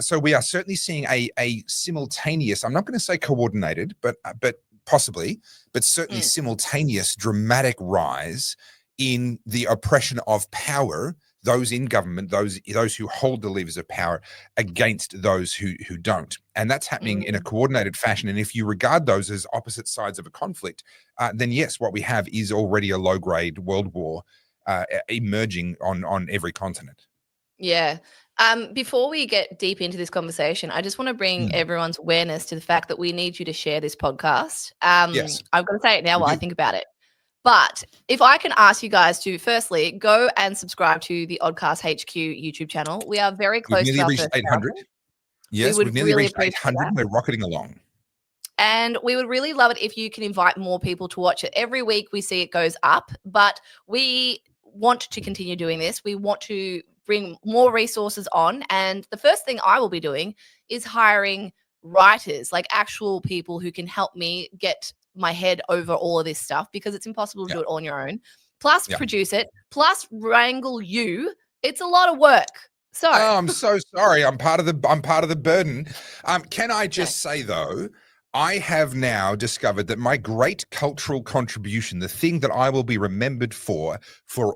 So we are certainly seeing a simultaneous, I'm not going to say coordinated, but possibly, but certainly simultaneous dramatic rise in the oppression of power, those in government, those who hold the levers of power against those who don't. And that's happening in a coordinated fashion. And if you regard those as opposite sides of a conflict, then yes, what we have is already a low-grade world war emerging on every continent. Yeah. Before we get deep into this conversation, I just want to bring everyone's awareness to the fact that we need you to share this podcast. Yes. I'm going to say it now while I think about it. But if I can ask you guys to firstly go and subscribe to the Oddcast HQ YouTube channel. We are very close to our reached 800. Yes, we've nearly reached 800. We're rocketing along. And we would really love it if you can invite more people to watch it. Every week we see it goes up, but we want to continue doing this. We want to bring more resources on. And the first thing I will be doing is hiring writers, like actual people who can help me get my head over all of this stuff, because it's impossible to do it all on your own. Plus produce it, plus wrangle you. It's a lot of work. So I'm so sorry. I'm part of the burden. Can I just say though, I have now discovered that my great cultural contribution, the thing that I will be remembered for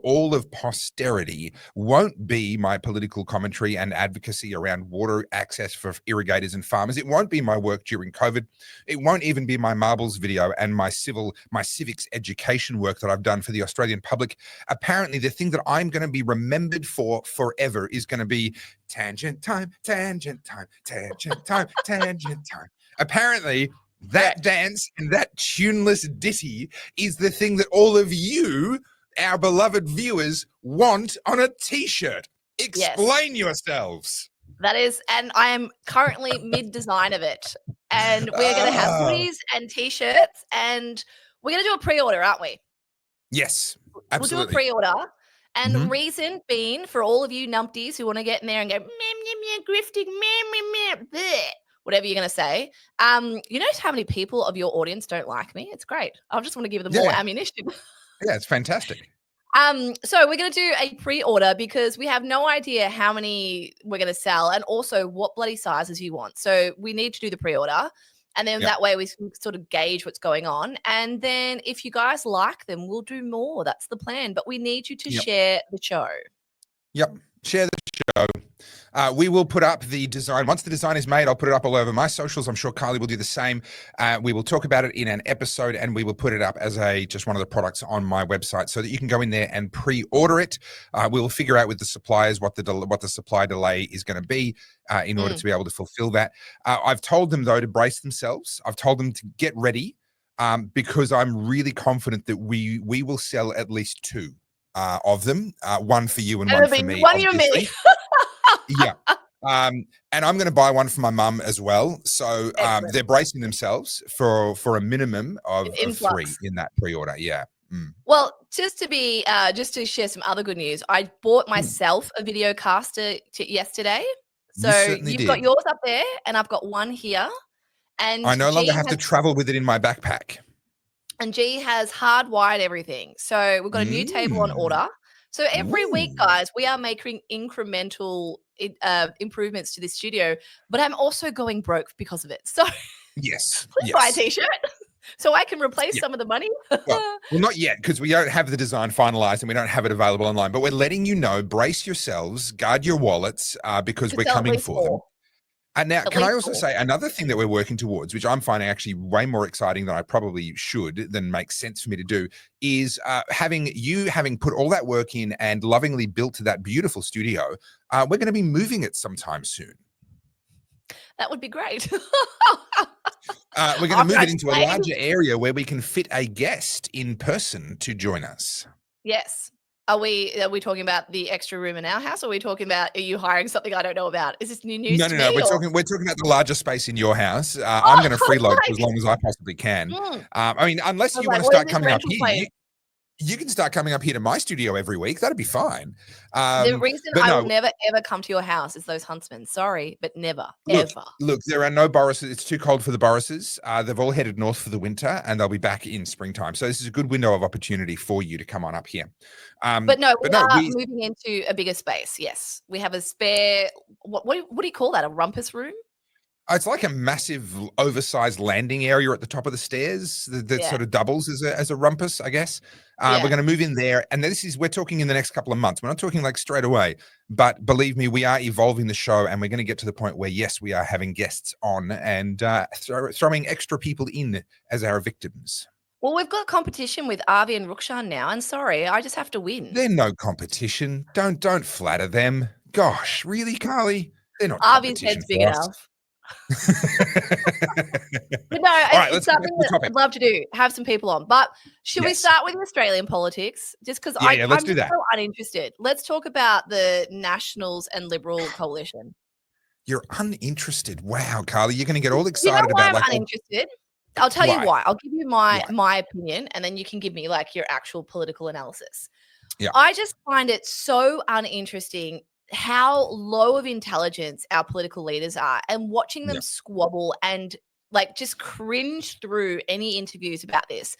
all of posterity, won't be my political commentary and advocacy around water access for irrigators and farmers. It won't be my work during COVID. It won't even be my marbles video and my civics education work that I've done for the Australian public. Apparently, the thing that I'm going to be remembered for forever is going to be tangent time, tangent time, tangent time, tangent time. Apparently, that dance and that tuneless ditty is the thing that all of you, our beloved viewers, want on a T-shirt. Explain yourselves. That is, and I am currently mid-design of it. And we're going to have hoodies and T-shirts, and we're going to do a pre-order, aren't we? Yes, absolutely. We'll do a pre-order. And reason being, for all of you numpties who want to get in there and go, grifting, bleh, whatever you're going to say. You notice how many people of your audience don't like me? It's great. I just want to give them more ammunition. Yeah, it's fantastic. So we're going to do a pre-order because we have no idea how many we're going to sell and also what bloody sizes you want. So we need to do the pre-order. And then that way we can sort of gauge what's going on. And then if you guys like them, we'll do more. That's the plan. But we need you to share the show. Yep. Share the show. We will put up the design. Once the design is made, I'll put it up all over my socials. I'm sure Carly will do the same. We will talk about it in an episode, and we will put it up as just one of the products on my website so that you can go in there and pre-order it. We'll figure out with the suppliers what the supply delay is going to be in order to be able to fulfill that. I've told them, though, to brace themselves. I've told them to get ready because I'm really confident that we will sell at least 2 of them, one for you and one for me. One for me. Yeah. And I'm going to buy one for my mum as well. So they're bracing themselves for a minimum of 3 in that pre-order. Yeah. Well, just to share some other good news, I bought myself a video caster yesterday. So you've got yours up there and I've got one here. And I no longer have to travel with it in my backpack. And G has hardwired everything. So we've got a new table on order. So every week, guys, we are making incremental improvements to this studio, but I'm also going broke because of it. So please buy a T-shirt so I can replace some of the money. well, not yet, because we don't have the design finalized and we don't have it available online, but we're letting you know, brace yourselves, guard your wallets, because we're coming for them. And now, can I also say another thing that we're working towards, which I'm finding actually way more exciting than I probably should, than makes sense for me to do, is having put all that work in and lovingly built that beautiful studio, we're going to be moving it sometime soon. That would be great. We're going to move it into a larger area where we can fit a guest in person to join us. Yes. Are we talking about the extra room in our house, or are we talking about, are you hiring something I don't know about? Is this new news? No. We're talking about the larger space in your house. I'm going to freeload for as long as I possibly can. I mean, unless you want to start coming up here. You can start coming up here to my studio every week. That'd be fine. The reason But I no, will never ever come to your house is those huntsmen. Sorry, but never, look, ever. look, there are no Borises. It's too cold for the Borises. They've all headed north for the winter, and they'll be back in springtime. So this is a good window of opportunity for you to come on up here. But no, we are We moving into a bigger space. Yes, we have a spare. What do you call that? A rumpus room? It's like a massive, oversized landing area at the top of the stairs that Yeah, sort of doubles as a rumpus, I guess. We're yeah. going to move in there, and we're talking in the next couple of months. We're not talking like straight away, but believe me, we are evolving the show, and we're going to get to the point where yes, we are having guests on and throwing extra people in as our victims. Well, we've got competition with Avi and Rukshan now, and sorry, I just have to win. They're no competition. Don't flatter them. Gosh, really, Carly? They're not Avi's competition head's big for us. enough. But no, All right, it's let's get back something to the that topic. I'd love to do, have some people on. But should we Yes. start with Australian politics? Just because Yeah, let's I'm do just that. so uninterested. Let's talk about the Nationals and Liberal coalition. You're uninterested. Wow, Carly, you're going to get all You know excited why about I'm like uninterested? I'll tell you why? why. I'll give you my Why? my opinion, and then you can give me like your actual political analysis. Yeah. I just find it so uninteresting how low of intelligence our political leaders are, and watching them Yeah. squabble and like just cringe through any interviews about this.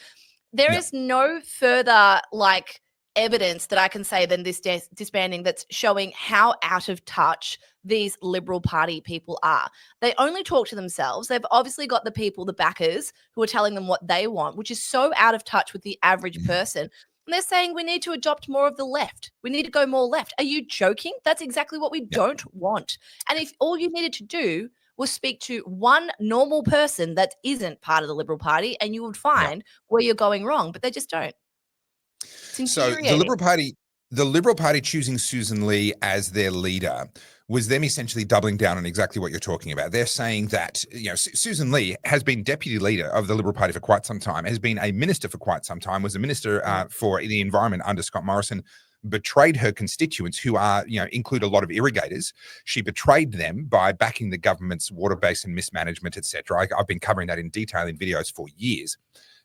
There Yeah. is no further like evidence that I can say than this disbanding that's showing how out of touch these Liberal Party people are. They only talk to themselves. They've obviously got the people, the backers, who are telling them what they want, which is so out of touch with the average person. And they're saying we need to adopt more of the left. We need to go more left. Are you joking? That's exactly what we don't want. And if all you needed to do was speak to one normal person that isn't part of the Liberal Party, and you would find where you're going wrong, but they just don't. It's So infuriating. the Liberal Party choosing Susan Lee as their leader was them essentially doubling down on exactly what you're talking about. They're saying that, Susan Lee has been deputy leader of the Liberal Party for quite some time, has been a minister for quite some time, was a minister for the environment under Scott Morrison, betrayed her constituents who are, include a lot of irrigators. She betrayed them by backing the government's water basin mismanagement, etc. I've been covering that in detail in videos for years.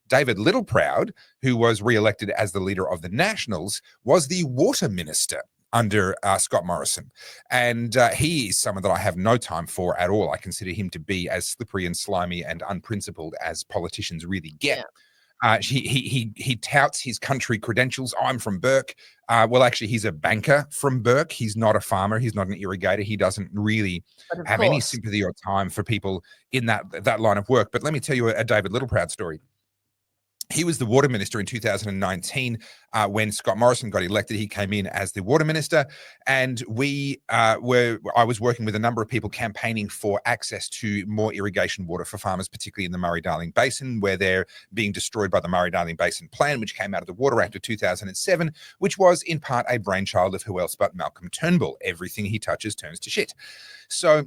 David Littleproud, who was re-elected as the leader of the Nationals, was the water minister under Scott Morrison. And he is someone that I have no time for at all. I consider him to be as slippery and slimy and unprincipled as politicians really get. He touts his country credentials. Oh, I'm from Burke. Well, actually, he's a banker from Burke. He's not a farmer. He's not an irrigator. He doesn't really have any sympathy or time for people in that line of work. But let me tell you a David Littleproud story. He was the water minister in 2019 when Scott Morrison got elected. He came in as the water minister, and I was working with a number of people campaigning for access to more irrigation water for farmers, particularly in the Murray-Darling Basin, where they're being destroyed by the Murray-Darling Basin Plan, which came out of the Water Act of 2007, which was in part a brainchild of who else but Malcolm Turnbull. Everything he touches turns to shit. So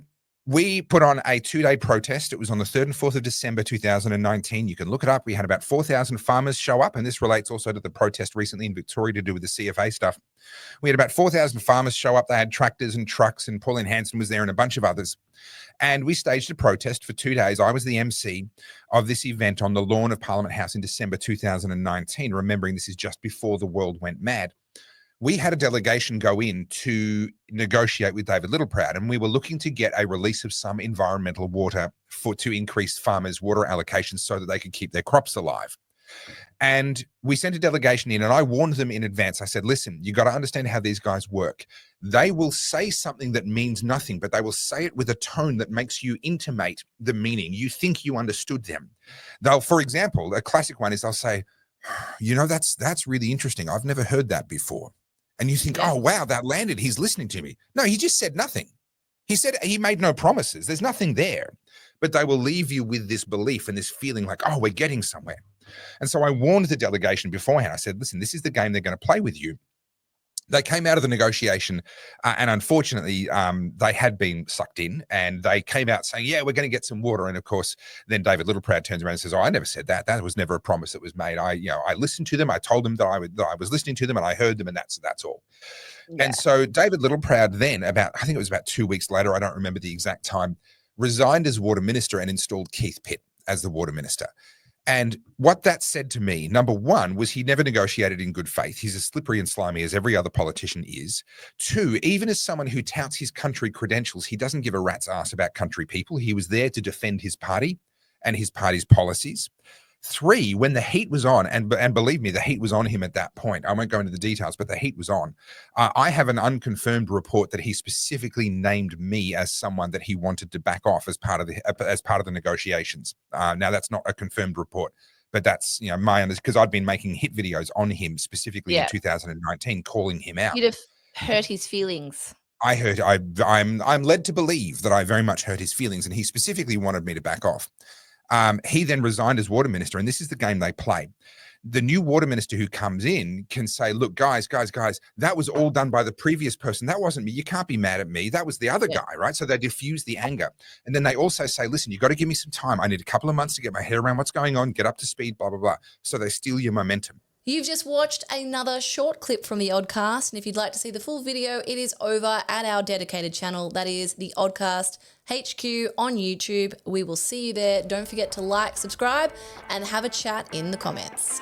we put on a 2-day protest. It was on the 3rd and 4th of December 2019. You can look it up. We had about 4,000 farmers show up, and this relates also to the protest recently in Victoria to do with the CFA stuff. We had about 4,000 farmers show up. They had tractors and trucks, and Pauline Hanson was there and a bunch of others. And we staged a protest for 2 days. I was the MC of this event on the lawn of Parliament House in December 2019, remembering this is just before the world went mad. We had a delegation go in to negotiate with David Littleproud, and we were looking to get a release of some environmental water to increase farmers' water allocations so that they could keep their crops alive. And we sent a delegation in, and I warned them in advance. I said, listen, you got to understand how these guys work. They will say something that means nothing, but they will say it with a tone that makes you intimate the meaning. You think you understood them. They'll, for example, a classic one is they'll say, that's really interesting. I've never heard that before. And you think, oh, wow, that landed. He's listening to me. No, he just said nothing. He said he made no promises. There's nothing there. But they will leave you with this belief and this feeling like, oh, we're getting somewhere. And so I warned the delegation beforehand. I said, listen, this is the game they're going to play with you. They came out of the negotiation and unfortunately they had been sucked in, and they came out saying, yeah, we're going to get some water. And of course, then David Littleproud turns around and says, oh, I never said that. That was never a promise that was made. I listened to them. I told them that I was listening to them, and I heard them, and that's all. Yeah. And so David Littleproud then I think it was about 2 weeks later, I don't remember the exact time, resigned as water minister and installed Keith Pitt as the water minister. And what that said to me, number one, was he never negotiated in good faith. He's as slippery and slimy as every other politician is. Two, even as someone who touts his country credentials, he doesn't give a rat's ass about country people. He was there to defend his party and his party's policies. Three, when the heat was on, and believe me, the heat was on him at that point. I won't go into the details, but the heat was on. I have an unconfirmed report that he specifically named me as someone that he wanted to back off as part of the negotiations. Now that's not a confirmed report, but that's my understanding, because I'd been making hit videos on him specifically in 2019, calling him out. You'd have hurt his feelings. I'm led to believe that I very much hurt his feelings, and he specifically wanted me to back off. He then resigned as water minister, and this is the game they play. The new water minister who comes in can say, look, guys, that was all done by the previous person. That wasn't me. You can't be mad at me. That was the other guy, right? So they diffuse the anger. And then they also say, listen, you got to give me some time. I need a couple of months to get my head around what's going on, get up to speed, blah, blah, blah. So they steal your momentum. You've just watched another short clip from the Oddcast, and if you'd like to see the full video, it is over at our dedicated channel. That is the Oddcast HQ on YouTube. We will see you there. Don't forget to like, subscribe, and have a chat in the comments.